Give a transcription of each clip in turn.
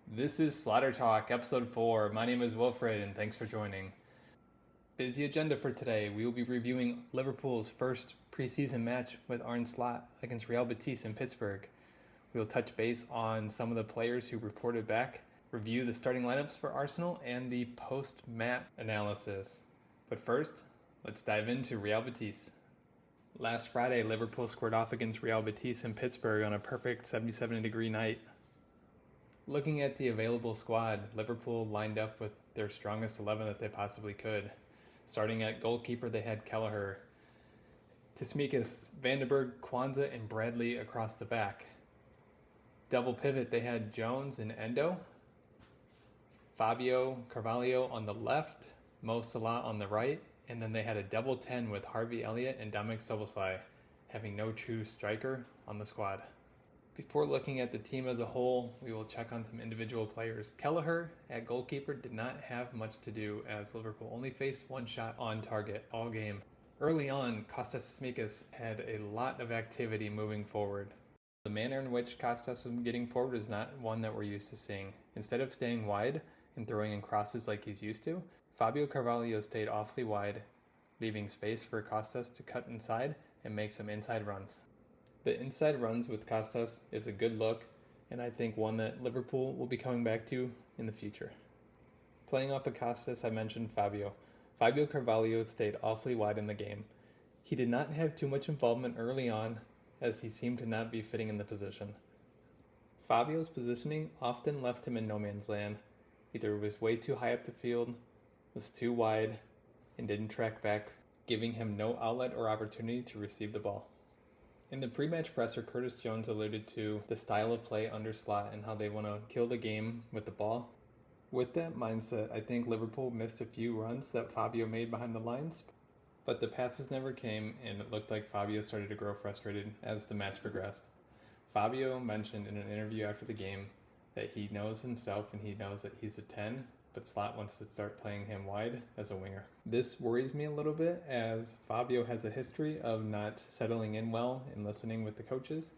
This is Slaughter Talk, episode 4. My name is Wilfred, and thanks for joining. Busy agenda for today. We will be reviewing Liverpool's first preseason match with Arne Slot against Real Betis in Pittsburgh. We will touch base on some of the players who reported back, review the starting lineups for Arsenal, and the post-match analysis. But first, let's dive into Real Betis. Last Friday, Liverpool squared off against Real Betis in Pittsburgh on a perfect 77-degree night. Looking at the available squad, Liverpool lined up with their strongest 11 that they possibly could. Starting at goalkeeper, they had Kelleher, Tsimikas, Vandenberg, Kwanzaa, and Bradley across the back. Double pivot, they had Jones and Endo, Fabio Carvalho on the left, Mo Salah on the right, and then they had a double 10 with Harvey Elliott and Dominic Szoboszlai, having no true striker on the squad. Before looking at the team as a whole, we will check on some individual players. Kelleher at goalkeeper did not have much to do as Liverpool only faced one shot on target all game. Early on, Kostas Tsimikas had a lot of activity moving forward. The manner in which Kostas was getting forward is not one that we're used to seeing. Instead of staying wide and throwing in crosses like he's used to, Fabio Carvalho stayed awfully wide, leaving space for Kostas to cut inside and make some inside runs. The inside runs with Kostas is a good look, and I think one that Liverpool will be coming back to in the future. Playing off of Kostas, I mentioned Fabio. Fabio Carvalho stayed awfully wide in the game. He did not have too much involvement early on, as he seemed to not be fitting in the position. Fabio's positioning often left him in no man's land. Either it was way too high up the field, was too wide, and didn't track back, giving him no outlet or opportunity to receive the ball. In the pre-match presser, Curtis Jones alluded to the style of play under Slot and how they want to kill the game with the ball. With that mindset, I think Liverpool missed a few runs that Fabio made behind the lines, but the passes never came, and it looked like Fabio started to grow frustrated as the match progressed. Fabio mentioned in an interview after the game that he knows himself and he knows that he's a 10, but Slot wants to start playing him wide as a winger. This worries me a little bit as Fabio has a history of not settling in well and listening with the coaches,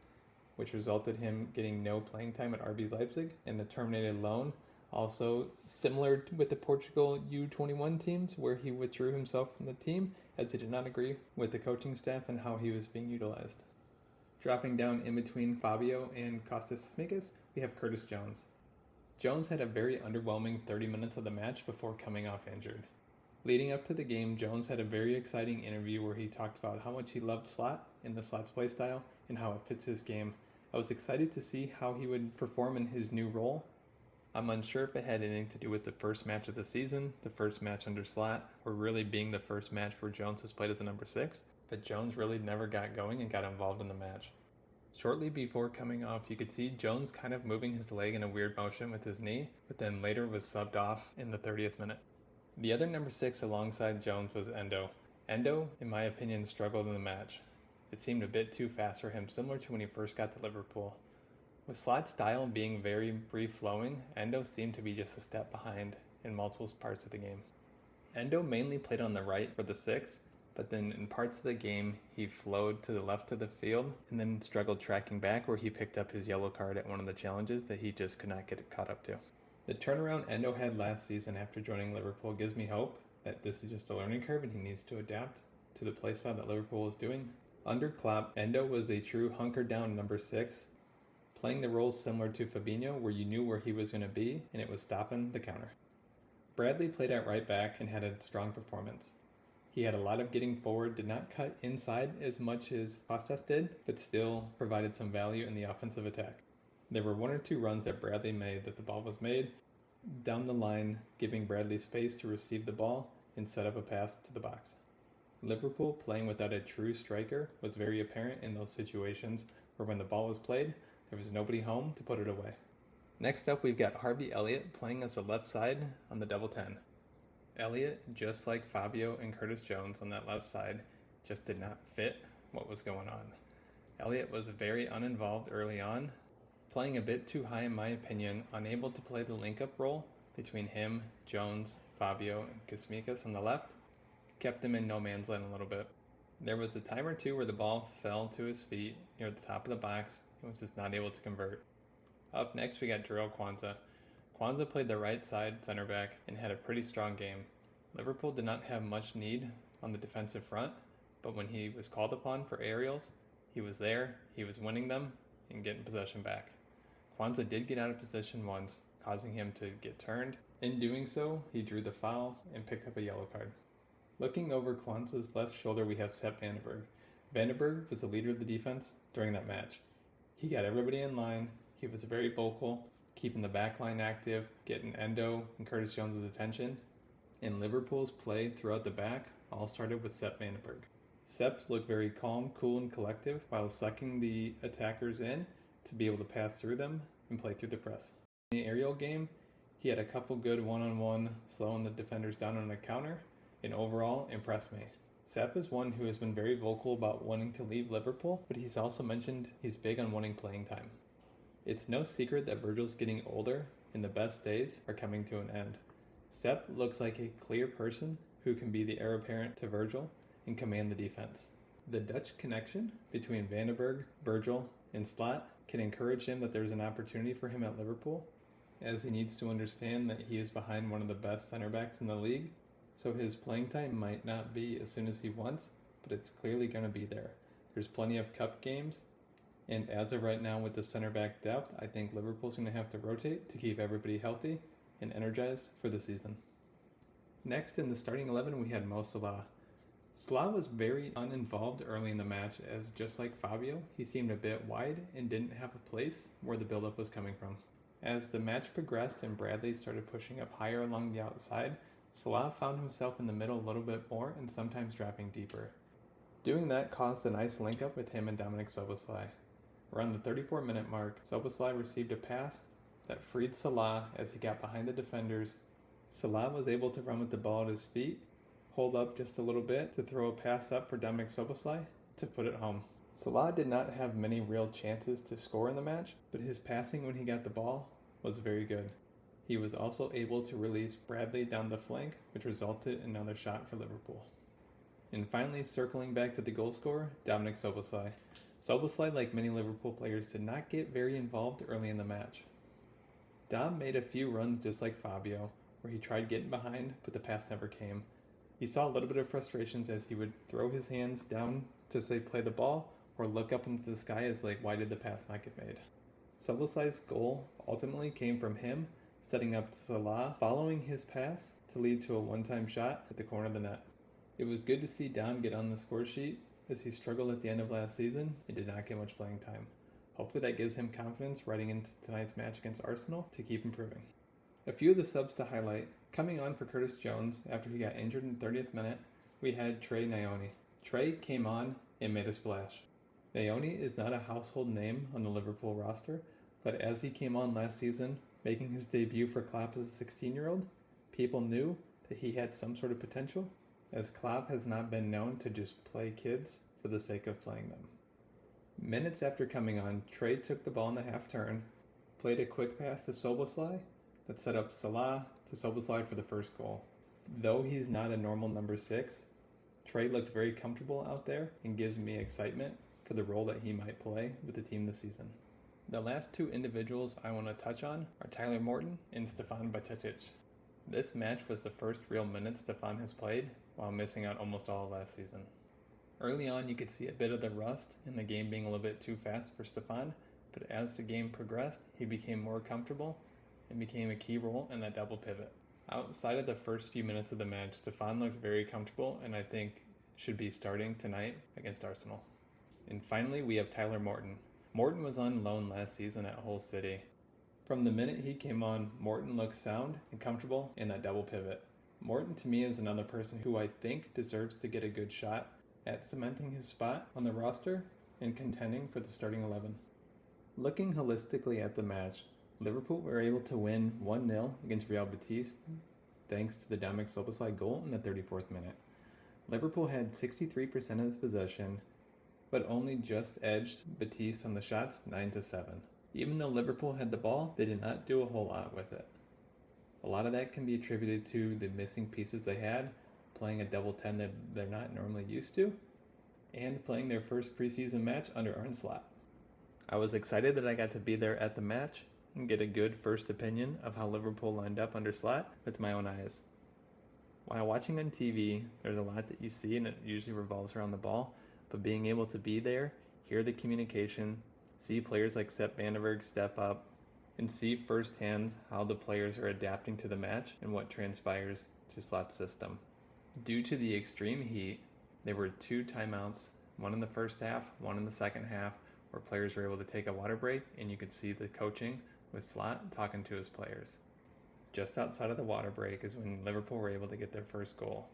which resulted him getting no playing time at RB Leipzig and a terminated loan. Also, similar with the Portugal U21 teams, where he withdrew himself from the team as he did not agree with the coaching staff and how he was being utilized. Dropping down in between Fabio and Kostas Tsimikas, we have Curtis Jones. Jones had a very underwhelming 30 minutes of the match before coming off injured. Leading up to the game, Jones had a very exciting interview where he talked about how much he loved Slot and the Slot's play style and how it fits his game. I was excited to see how he would perform in his new role. I'm unsure if it had anything to do with the first match of the season, the first match under Slot, or really being the first match where Jones has played as a number 6, but Jones really never got going and got involved in the match. Shortly before coming off, you could see Jones kind of moving his leg in a weird motion with his knee, but then later was subbed off in the 30th minute. The other number 6 alongside Jones was Endo. Endo, in my opinion, struggled in the match. It seemed a bit too fast for him, similar to when he first got to Liverpool. With Slot's style being very free-flowing, Endo seemed to be just a step behind in multiple parts of the game. Endo mainly played on the right for the 6, but then in parts of the game, he flowed to the left of the field and then struggled tracking back, where he picked up his yellow card at one of the challenges that he just could not get caught up to. The turnaround Endo had last season after joining Liverpool gives me hope that this is just a learning curve and he needs to adapt to the playstyle that Liverpool is doing. Under Klopp, Endo was a true hunker-down number 6, playing the roles similar to Fabinho, where you knew where he was going to be and it was stopping the counter. Bradley played at right back and had a strong performance. He had a lot of getting forward, did not cut inside as much as Kostas did, but still provided some value in the offensive attack. There were 1 or 2 runs that Bradley made that the ball was made down the line, giving Bradley space to receive the ball and set up a pass to the box. Liverpool playing without a true striker was very apparent in those situations where when the ball was played, there was nobody home to put it away. Next up, we've got Harvey Elliott playing as a left side on the double 10. Elliott, just like Fabio and Curtis Jones on that left side, just did not fit what was going on. Elliott was very uninvolved early on, playing a bit too high in my opinion, unable to play the link-up role between him, Jones, Fabio, and Tsimikas on the left, kept him in no man's land a little bit. There was a time or two where the ball fell to his feet near the top of the box and was just not able to convert. Up next, we got Jarell Kwanzaa. Kwanzaa played the right side center back and had a pretty strong game. Liverpool did not have much need on the defensive front, but when he was called upon for aerials, he was there, he was winning them, and getting possession back. Kwanzaa did get out of position once, causing him to get turned. In doing so, he drew the foul and picked up a yellow card. Looking over Kwanzaa's left shoulder, we have Sepp Vandenberg. Vandenberg was the leader of the defense during that match. He got everybody in line, he was very vocal, keeping the back line active, getting Endo and Curtis Jones' attention, and Liverpool's play throughout the back all started with Sepp Vandenberg. Sepp looked very calm, cool, and collective while sucking the attackers in to be able to pass through them and play through the press. In the aerial game, he had a couple good one-on-one, slowing the defenders down on a counter, and overall impressed me. Sepp is one who has been very vocal about wanting to leave Liverpool, but he's also mentioned he's big on wanting playing time. It's no secret that Virgil's getting older and the best days are coming to an end. Sepp looks like a clear person who can be the heir apparent to Virgil and command the defense. The Dutch connection between Vandenberg, Virgil, and Slot can encourage him that there's an opportunity for him at Liverpool, as he needs to understand that he is behind one of the best center backs in the league, so his playing time might not be as soon as he wants, but it's clearly going to be there. There's plenty of cup games, and as of right now with the center back depth, I think Liverpool's going to have to rotate to keep everybody healthy and energized for the season. Next in the starting 11 we had Mo Salah. Salah was very uninvolved early in the match, as just like Fabio, he seemed a bit wide and didn't have a place where the buildup was coming from. As the match progressed and Bradley started pushing up higher along the outside, Salah found himself in the middle a little bit more and sometimes dropping deeper. Doing that caused a nice link up with him and Dominic Szoboszlai. Around the 34-minute mark, Szoboszlai received a pass that freed Salah as he got behind the defenders. Salah was able to run with the ball at his feet, hold up just a little bit to throw a pass up for Dominic Szoboszlai to put it home. Salah did not have many real chances to score in the match, but his passing when he got the ball was very good. He was also able to release Bradley down the flank, which resulted in another shot for Liverpool. And finally, circling back to the goal scorer, Dominic Szoboszlai. Szoboszlai, like many Liverpool players, did not get very involved early in the match. Dom made a few runs just like Fabio, where he tried getting behind, but the pass never came. He saw a little bit of frustrations as he would throw his hands down to say play the ball, or look up into the sky as like, why did the pass not get made? Szoboszlai's goal ultimately came from him setting up Salah, following his pass to lead to a one-time shot at the corner of the net. It was good to see Dom get on the score sheet, as he struggled at the end of last season and did not get much playing time. Hopefully that gives him confidence riding into tonight's match against Arsenal to keep improving. A few of the subs to highlight. Coming on for Curtis Jones after he got injured in the 30th minute, we had Trey Nyoni. Trey came on and made a splash. Nyoni is not a household name on the Liverpool roster, but as he came on last season, making his debut for Klopp as a 16-year-old, people knew that he had some sort of potential, as Klopp has not been known to just play kids for the sake of playing them. Minutes after coming on, Trey took the ball in the half turn, played a quick pass to Szoboszlai that set up Salah to Szoboszlai for the first goal. Though he's not a normal number 6, Trey looked very comfortable out there and gives me excitement for the role that he might play with the team this season. The last two individuals I want to touch on are Tyler Morton and Stefan Bajcetic. This match was the first real minutes Stefan has played while missing out almost all of last season. Early on, you could see a bit of the rust in the game being a little bit too fast for Stefan, but as the game progressed, he became more comfortable and became a key role in that double pivot. Outside of the first few minutes of the match, Stefan looked very comfortable and I think should be starting tonight against Arsenal. And finally, we have Tyler Morton. Morton was on loan last season at Hull City. From the minute he came on, Morton looked sound and comfortable in that double pivot. Morton to me is another person who I think deserves to get a good shot at cementing his spot on the roster and contending for the starting 11. Looking holistically at the match, Liverpool were able to win 1-0 against Real Betis thanks to the Dominic Szoboszlai goal in the 34th minute. Liverpool had 63% of the possession, but only just edged Betis on the shots 9-7. Even though Liverpool had the ball, they did not do a whole lot with it. A lot of that can be attributed to the missing pieces they had, playing a double 10 that they're not normally used to, and playing their first preseason match under Arne Slot. I was excited that I got to be there at the match and get a good first opinion of how Liverpool lined up under Slot with my own eyes. While watching on TV, there's a lot that you see and it usually revolves around the ball, but being able to be there, hear the communication, see players like Sepp Vandenberg step up, and see firsthand how the players are adapting to the match and what transpires to Slot's system. Due to the extreme heat, there were 2 timeouts, one in the first half, one in the second half, where players were able to take a water break, and you could see the coaching with Slot talking to his players. Just outside of the water break is when Liverpool were able to get their first goal.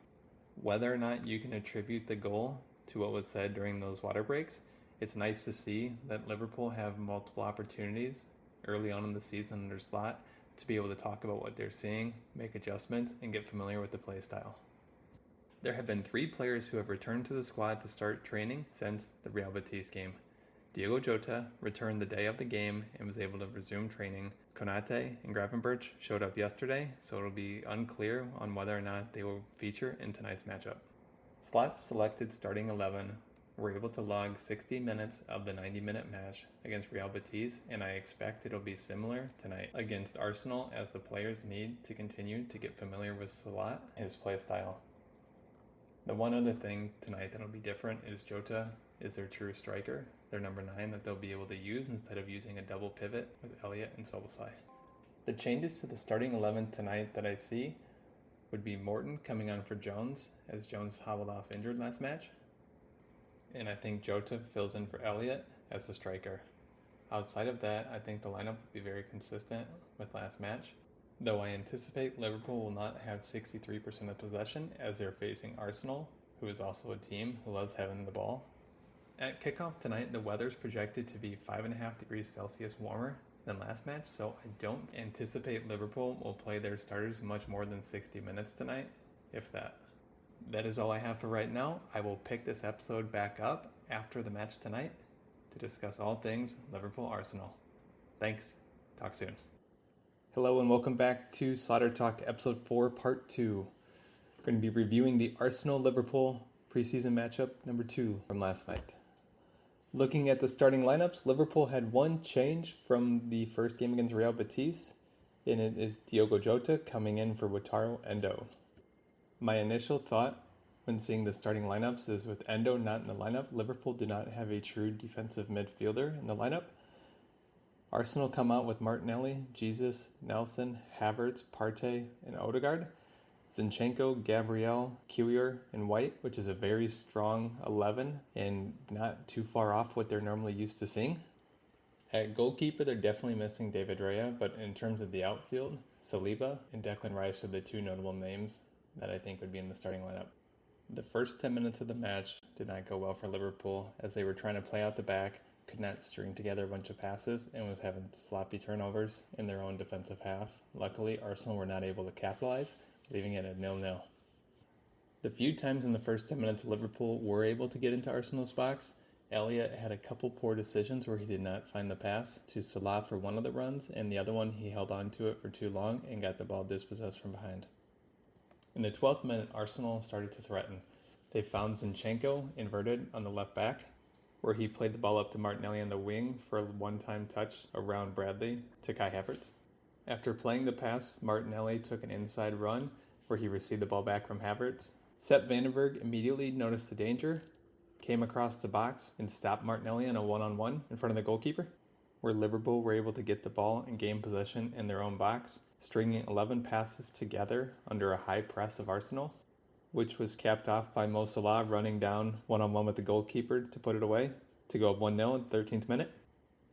Whether or not you can attribute the goal to what was said during those water breaks, it's nice to see that Liverpool have multiple opportunities early on in the season under Slot to be able to talk about what they're seeing, make adjustments, and get familiar with the play style. There have been 3 players who have returned to the squad to start training since the Real Betis game. Diogo Jota returned the day of the game and was able to resume training. Konate and Gravenberch showed up yesterday, so it'll be unclear on whether or not they will feature in tonight's matchup. Slot's selected starting 11 were able to log 60 minutes of the 90-minute match against Real Betis, and I expect it'll be similar tonight against Arsenal, as the players need to continue to get familiar with Slot and his play style. The one other thing tonight that'll be different is Jota is their true striker, their number 9 that they'll be able to use instead of using a double pivot with Elliott and Szoboszlai. The changes to the starting 11 tonight that I see would be Morton coming on for Jones, as Jones hobbled off injured last match. And I think Jota fills in for Elliott as the striker. Outside of that, I think the lineup will be very consistent with last match, though I anticipate Liverpool will not have 63% of possession as they're facing Arsenal, who is also a team who loves having the ball. At kickoff tonight, the weather's projected to be 5.5 degrees Celsius warmer than last match, so I don't anticipate Liverpool will play their starters much more than 60 minutes tonight, if that. That is all I have for right now. I will pick this episode back up after the match tonight to discuss all things Liverpool-Arsenal. Thanks. Talk soon. Hello and welcome back to Slaughter Talk episode 4, part 2. We're going to be reviewing the Arsenal-Liverpool preseason matchup number 2 from last night. Looking at the starting lineups, Liverpool had one change from the first game against Real Betis, and it is Diogo Jota coming in for Wataru Endo. My initial thought when seeing the starting lineups is with Endo not in the lineup, Liverpool did not have a true defensive midfielder in the lineup. Arsenal come out with Martinelli, Jesus, Nelson, Havertz, Partey, and Odegaard. Zinchenko, Gabriel, Kiwior, and White, which is a very strong 11 and not too far off what they're normally used to seeing. At goalkeeper, they're definitely missing David Raya, but in terms of the outfield, Saliba and Declan Rice are the 2 notable names that I think would be in the starting lineup. The first 10 minutes of the match did not go well for Liverpool, as they were trying to play out the back, could not string together a bunch of passes, and was having sloppy turnovers in their own defensive half. Luckily, Arsenal were not able to capitalize, leaving it at 0-0. The few times in the first 10 minutes Liverpool were able to get into Arsenal's box, Elliott had a couple poor decisions where he did not find the pass to Salah for one of the runs, and the other one he held on to it for too long and got the ball dispossessed from behind. In the 12th minute, Arsenal started to threaten. They found Zinchenko inverted on the left back, where he played the ball up to Martinelli on the wing for a one-time touch around Bradley to Kai Havertz. After playing the pass, Martinelli took an inside run where he received the ball back from Havertz. Sepp Vandenberg immediately noticed the danger, came across the box, and stopped Martinelli in a one-on-one in front of the goalkeeper, where Liverpool were able to get the ball and gain possession in their own box, stringing 11 passes together under a high press of Arsenal, which was capped off by Mo Salah running down one-on-one with the goalkeeper to put it away, to go up 1-0 in the 13th minute.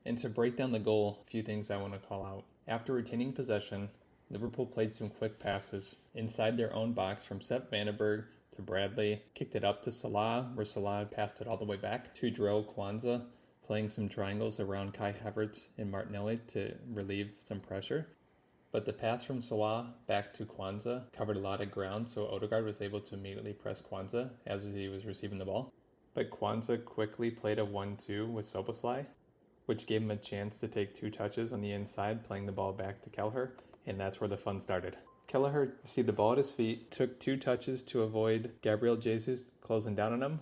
And to break down the goal, a few things I want to call out. After retaining possession, Liverpool played some quick passes inside their own box from Sepp Vandenberg to Bradley, kicked it up to Salah, where Salah passed it all the way back to João Kwanzaa, playing some triangles around Kai Havertz and Martinelli to relieve some pressure. But the pass from Salah back to Kwanzaa covered a lot of ground, so Odegaard was able to immediately press Kwanzaa as he was receiving the ball. But Kwanzaa quickly played a 1-2 with Szoboszlai, which gave him a chance to take 2 touches on the inside, playing the ball back to Kelleher, and that's where the fun started. Kelleher received the ball at his feet, took 2 touches to avoid Gabriel Jesus closing down on him,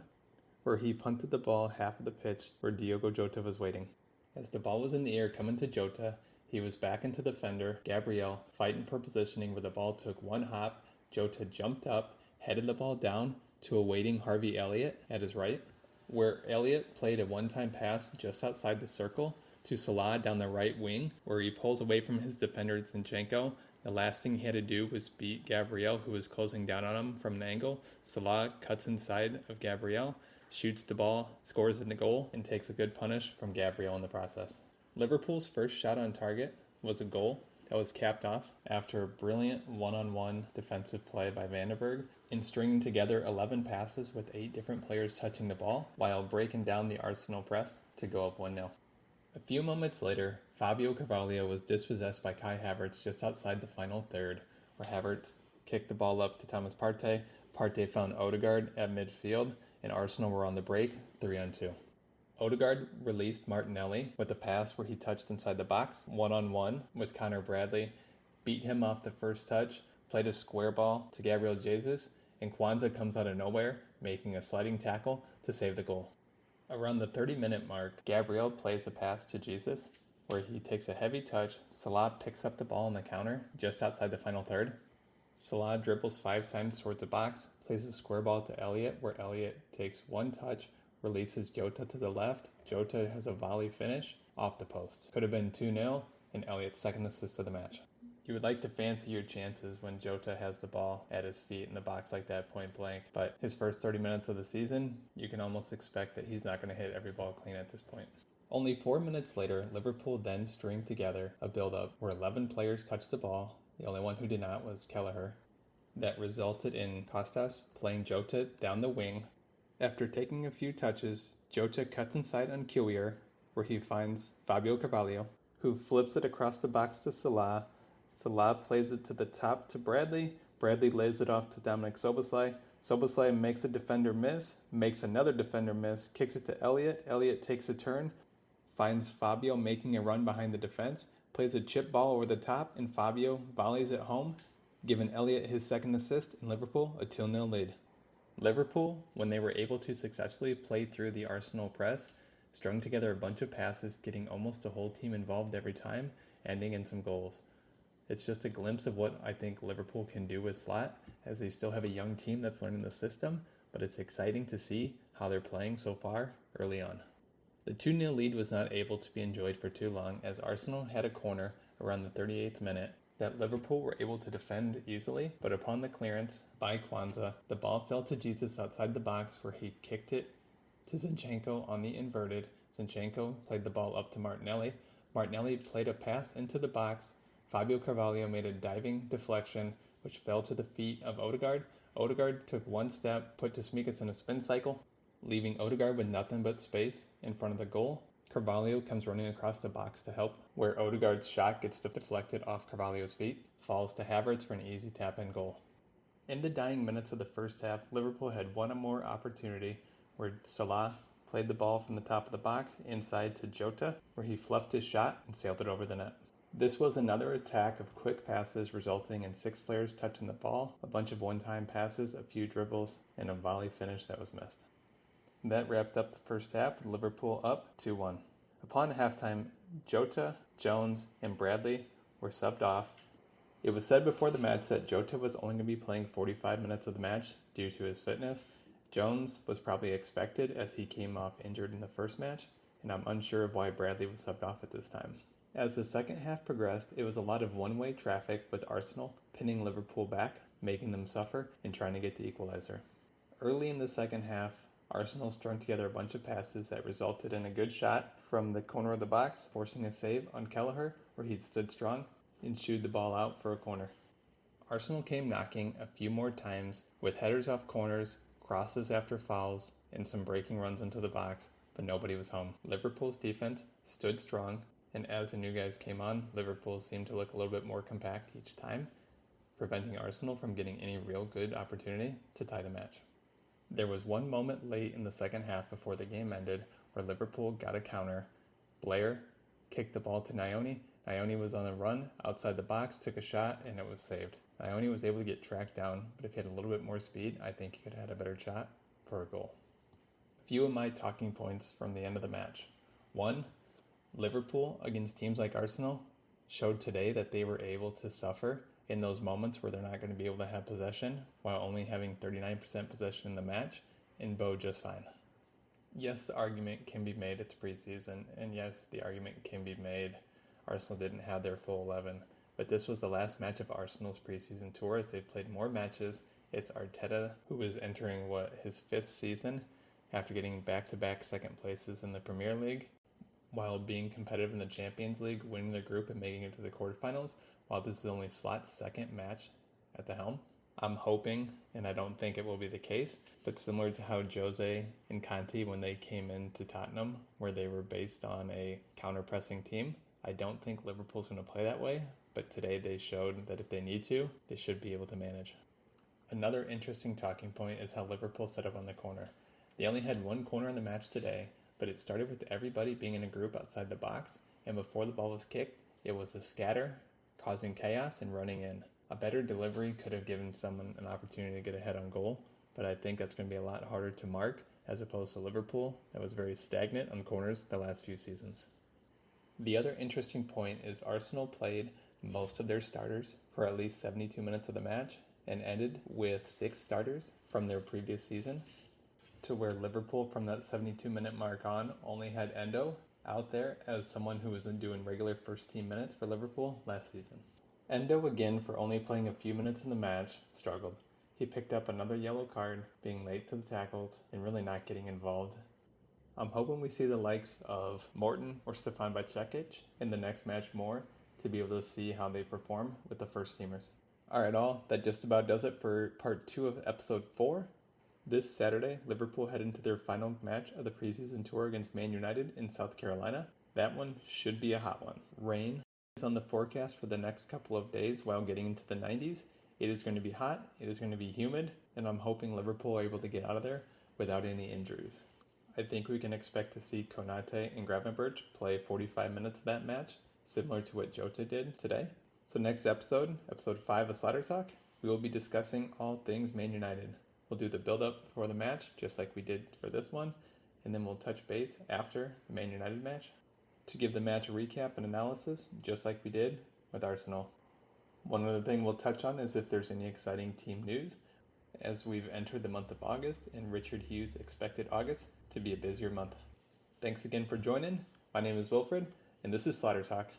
where he punted the ball half of the pitch where Diogo Jota was waiting. As the ball was in the air coming to Jota, He was back into the defender, Gabriel, fighting for positioning where the ball took one hop. Jota jumped up, headed the ball down to a waiting Harvey Elliott at his right, where Elliott played a one-time pass just outside the circle to Salah down the right wing, where he pulls away from his defender Zinchenko. The last thing he had to do was beat Gabriel, who was closing down on him from an angle. Salah cuts inside of Gabriel, shoots the ball, scores in the goal, and takes a good punish from Gabriel in the process. Liverpool's first shot on target was a goal that was capped off after a brilliant one-on-one defensive play by Vandenberg in stringing together 11 passes with 8 different players touching the ball while breaking down the Arsenal press to go up 1-0. A few moments later, Fabio Carvalho was dispossessed by Kai Havertz just outside the final third, where Havertz kicked the ball up to Thomas Partey. Partey found Odegaard at midfield, and Arsenal were on the break, 3-2. Odegaard released Martinelli with a pass where he touched inside the box, one-on-one with Connor Bradley, beat him off the first touch, played a square ball to Gabriel Jesus, and Kwanzaa comes out of nowhere, making a sliding tackle to save the goal. Around the 30-minute mark, Gabriel plays a pass to Jesus, where he takes a heavy touch. Salah picks up the ball on the counter just outside the final third. Salah dribbles 5 times towards the box, plays a square ball to Elliott, where Elliott takes one touch, releases Jota to the left. Jota has a volley finish off the post. Could have been 2-0, and Elliott's second assist of the match. You would like to fancy your chances when Jota has the ball at his feet in the box like that, point blank, but his first 30 minutes of the season, you can almost expect that he's not going to hit every ball clean at this point. Only 4 minutes later, Liverpool then stringed together a build-up where 11 players touched the ball. The only one who did not was Kelleher. That resulted in Costas playing Jota down the wing. After taking a few touches, Jota cuts inside on Kiwior, where he finds Fabio Carvalho, who flips it across the box to Salah. Salah plays it to the top to Bradley. Bradley lays it off to Dominic Szoboszlai. Szoboszlai makes a defender miss, makes another defender miss, kicks it to Elliott. Elliott takes a turn, finds Fabio making a run behind the defense, plays a chip ball over the top, and Fabio volleys it home, giving Elliott his second assist and Liverpool a 2-0 lead. Liverpool, when they were able to successfully play through the Arsenal press, strung together a bunch of passes, getting almost the whole team involved every time, ending in some goals. It's just a glimpse of what I think Liverpool can do with Slot, as they still have a young team that's learning the system, but it's exciting to see how they're playing so far early on. The 2-0 lead was not able to be enjoyed for too long, as Arsenal had a corner around the 38th minute that Liverpool were able to defend easily, but upon the clearance by Kwanzaa, the ball fell to Jesus outside the box, where he kicked it to Zinchenko on the inverted. Zinchenko played the ball up to Martinelli. Martinelli played a pass into the box. Fabio Carvalho made a diving deflection, which fell to the feet of Odegaard. Odegaard took one step, put Tsimikas in a spin cycle, leaving Odegaard with nothing but space in front of the goal. Carvalho comes running across the box to help, where Odegaard's shot gets deflected off Carvalho's feet, falls to Havertz for an easy tap-in goal. In the dying minutes of the first half, Liverpool had one more opportunity, where Salah played the ball from the top of the box inside to Jota, where he fluffed his shot and sailed it over the net. This was another attack of quick passes resulting in 6 players touching the ball, a bunch of one-time passes, a few dribbles, and a volley finish that was missed. That wrapped up the first half with Liverpool up 2-1. Upon halftime, Jota, Jones, and Bradley were subbed off. It was said before the match that Jota was only going to be playing 45 minutes of the match due to his fitness. Jones was probably expected as he came off injured in the first match, and I'm unsure of why Bradley was subbed off at this time. As the second half progressed, it was a lot of one-way traffic with Arsenal pinning Liverpool back, making them suffer, and trying to get the equalizer. Early in the second half, Arsenal strung together a bunch of passes that resulted in a good shot from the corner of the box, forcing a save on Kelleher, where he stood strong and shooed the ball out for a corner. Arsenal came knocking a few more times with headers off corners, crosses after fouls, and some breaking runs into the box, but nobody was home. Liverpool's defense stood strong, and as the new guys came on, Liverpool seemed to look a little bit more compact each time, preventing Arsenal from getting any real good opportunity to tie the match. There was one moment late in the second half before the game ended where Liverpool got a counter. Blair kicked the ball to Nyoni. Nyoni was on the run outside the box, took a shot, and it was saved. Nyoni was able to get tracked down, but if he had a little bit more speed, I think he could have had a better shot for a goal. A few of my talking points from the end of the match. 1. Liverpool against teams like Arsenal showed today that they were able to suffer in those moments where they're not going to be able to have possession while only having 39% possession in the match and bow just fine. Yes, the argument can be made it's preseason, and yes, the argument can be made Arsenal didn't have their full 11, but this was the last match of Arsenal's preseason tour as they've played more matches. It's Arteta who is entering his 5th season after getting back-to-back second places in the Premier League, while being competitive in the Champions League, winning the group and making it to the quarterfinals, while this is only Slot's second match at the helm. I'm hoping, and I don't think it will be the case, but similar to how Jose and Conte, when they came into Tottenham, where they were based on a counter-pressing team, I don't think Liverpool's going to play that way, but today they showed that if they need to, they should be able to manage. Another interesting talking point is how Liverpool set up on the corner. They only had one corner in the match today, but it started with everybody being in a group outside the box, and before the ball was kicked, it was a scatter, causing chaos and running in. A better delivery could have given someone an opportunity to get ahead on goal, but I think that's going to be a lot harder to mark as opposed to Liverpool that was very stagnant on corners the last few seasons. The other interesting point is Arsenal played most of their starters for at least 72 minutes of the match and ended with 6 starters from their previous season, to where Liverpool from that 72-minute mark on only had Endo out there as someone who was doing regular first team minutes for Liverpool last season. Endo, again, for only playing a few minutes in the match, struggled. He picked up another yellow card, being late to the tackles and really not getting involved. I'm hoping we see the likes of Morton or Stefan Bajcetic in the next match more to be able to see how they perform with the first teamers. Alright all, that just about does it for part 2 of episode 4. This Saturday, Liverpool head into their final match of the preseason tour against Man United in South Carolina. That one should be a hot one. Rain is on the forecast for the next couple of days while getting into the 90s. It is going to be hot, it is going to be humid, and I'm hoping Liverpool are able to get out of there without any injuries. I think we can expect to see Konate and Gravenberch play 45 minutes of that match, similar to what Jota did today. So next episode 5 of Slaughter Talk, we will be discussing all things Man United. We'll do the build-up for the match, just like we did for this one, and then we'll touch base after the Man United match to give the match a recap and analysis, just like we did with Arsenal. One other thing we'll touch on is if there's any exciting team news, as we've entered the month of August, and Richard Hughes expected August to be a busier month. Thanks again for joining. My name is Wilfred, and this is Slaughter Talk.